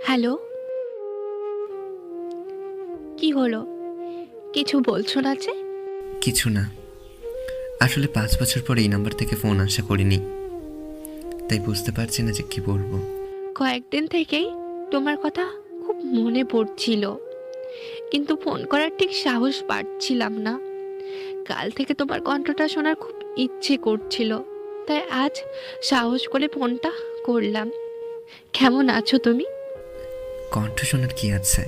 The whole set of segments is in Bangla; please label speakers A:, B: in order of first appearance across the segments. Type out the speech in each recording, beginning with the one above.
A: হ্যালো, কি হলো? কিছু বলছো না যে?
B: কিছু না। আসলে 5 বছর পর এই নাম্বার থেকে ফোন আশা করিনি, তাই বুঝতে পারছি না যে কি বলবো।
A: কয়েকদিন থেকেই তোমার কথা খুব মনে পড়ছিল, কিন্তু ফোন করার ঠিক সাহস পাচ্ছিলাম না। কাল থেকে তোমার কণ্ঠটা শোনার খুব ইচ্ছে করছিল, তাই আজ সাহস করে ফোনটা করলাম। কেমন আছো তুমি?
B: কণ্ঠ শোনার কি আছে,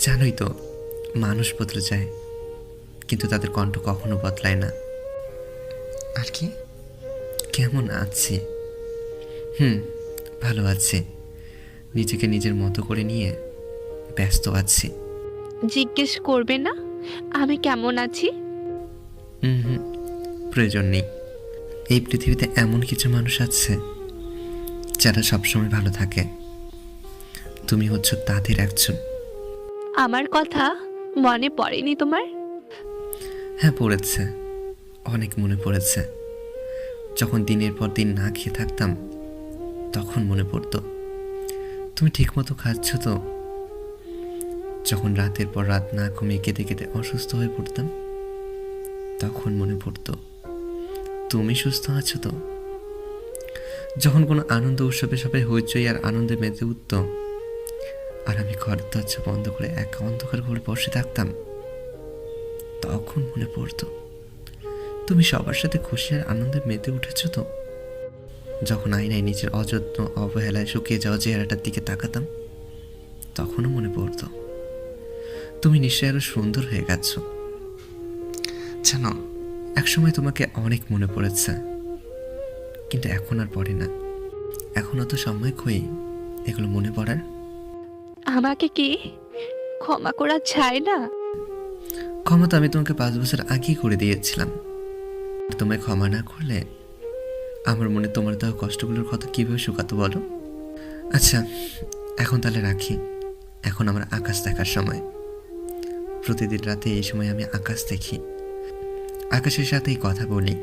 B: জানোই তো, মানুষ বদলে যায় কিন্তু তাদের কণ্ঠ কখনো বদলায় না। আর কি, কেমন আছি? হুম, ভালো আছি। নিজেকে নিজের মতো করে নিয়ে ব্যস্ত আছি।
A: জিজ্ঞেস করবে না আমি কেমন আছি?
B: হুম, প্রয়োজন নেই। এই পৃথিবীতে এমন কিছু মানুষ আছে যারা সবসময় ভালো থাকে। তুমি হচ্ছ তাদের একজন।
A: আমার কথা মনে পড়েনি তোমার?
B: হ্যাঁ, পড়েছে, অনেক মনে পড়েছে। যখন দিনের পর দিন না খেয়ে থাকতাম তখন মনে পড়তো তুমি ঠিকমতো খাচ্ছ তো। যখন রাতের পর রাত না ঘুমিয়ে কেঁদে কেঁদে অসুস্থ হয়ে পড়তাম তখন মনে পড়তো তুমি সুস্থ আছো তো। যখন কোনো আনন্দ উৎসবে সবাই হইচই আর আনন্দে মেতে উঠত আর আমি ঘরের দরজা বন্ধ করে একা অন্ধকার ঘরে বসে থাকতাম তখন মনে পড়তো তুমি সবার সাথে খুশি আর আনন্দে মেতে উঠেছো তো। যখন আয়নায় নিজের অযত্ন অবহেলায় শুকিয়ে যাওয়া চেহারাটার দিকে তাকাতাম তখনও মনে পড়তো তুমি নিশ্চয়ই আরো সুন্দর হয়ে গেছো। জানো, একসময় তোমাকে অনেক মনে পড়েছে, কিন্তু এখন আর পড়ে না। এখন অত সময় কই এগুলো মনে পড়ার।
A: আমাকে কি ক্ষমা করা যায় না?
B: ক্ষমা তো আমি তোমাকে 5 বছর আগেই করে দিয়েছিলাম। তোমায় ক্ষমা না করলে আমার মনে তোমার দেওয়া কষ্টগুলোর কথা কিভাবে শুকাতো বলো। আচ্ছা, এখন তাহলে রাখি। এখন আমার আকাশ দেখার সময়। প্রতিদিন রাতে এই সময় আমি আকাশ দেখি, আকাশের সাথেই কথা বলি।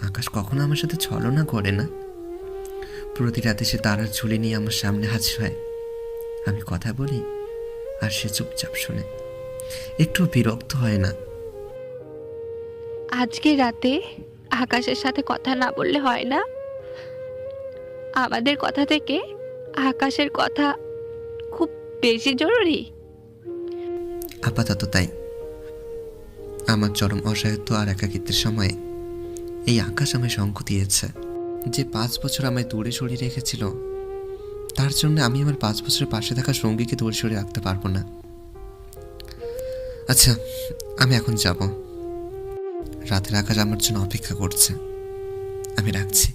B: আকাশ কখনো আমার সাথে ছলনা করে না। প্রতি রাতে সে তারার ঝুলি নিয়ে আমার সামনে হাজির হয়। আমি কথা বলি আর সে চুপচাপ শোনে, একটু বিরক্ত হয় না।
A: আজকে রাতে আকাশের সাথে কথা না বললে হয় না? আমাদের কথা থেকে আকাশের কথা খুব বেশি জরুরি।
B: আপাতত তাই। আমার চরম অসহায়ত্ব আর একাকিত্বের সময়ে এই আকাশ আমায় সঙ্গ দিয়েছে। যে 5 বছর আমায় দূরে সরিয়ে রেখেছিল, তার জন্য আমি আমার 5 বছরের পাশে থাকা সঙ্গীকে দূরে সরিয়ে রাখতে পারবো না। আচ্ছা, আমি এখন যাব। রাতের আকাশ আমার জন্য অপেক্ষা করছে। আমি রাখছি।